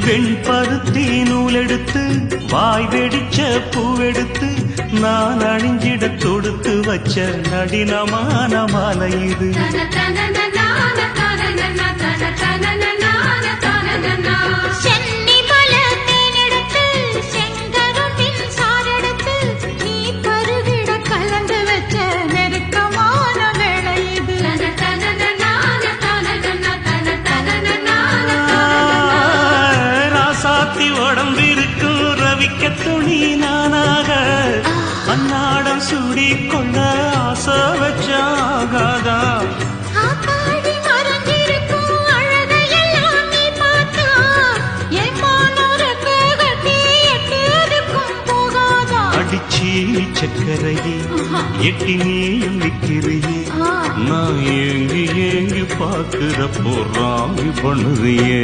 வெண்பருத்தி நூலெடுத்து வாய் வெடிச்ச பூவெடுத்து நான் அணிஞ்சிட தொடுத்து வச்ச நடினமான மாலை இது. உடம்பிருக்கும் ரவிக்க துணி நானாக அன்னாடம் சூடி கொள்ள ஆசை வச்சாகாதா. அடிச்சி சக்கரையே எட்டி நீயும் விக்கிறியே நான் ஏங்கி ஏங்கி பார்க்கிற போறாமி பண்ணுறியே.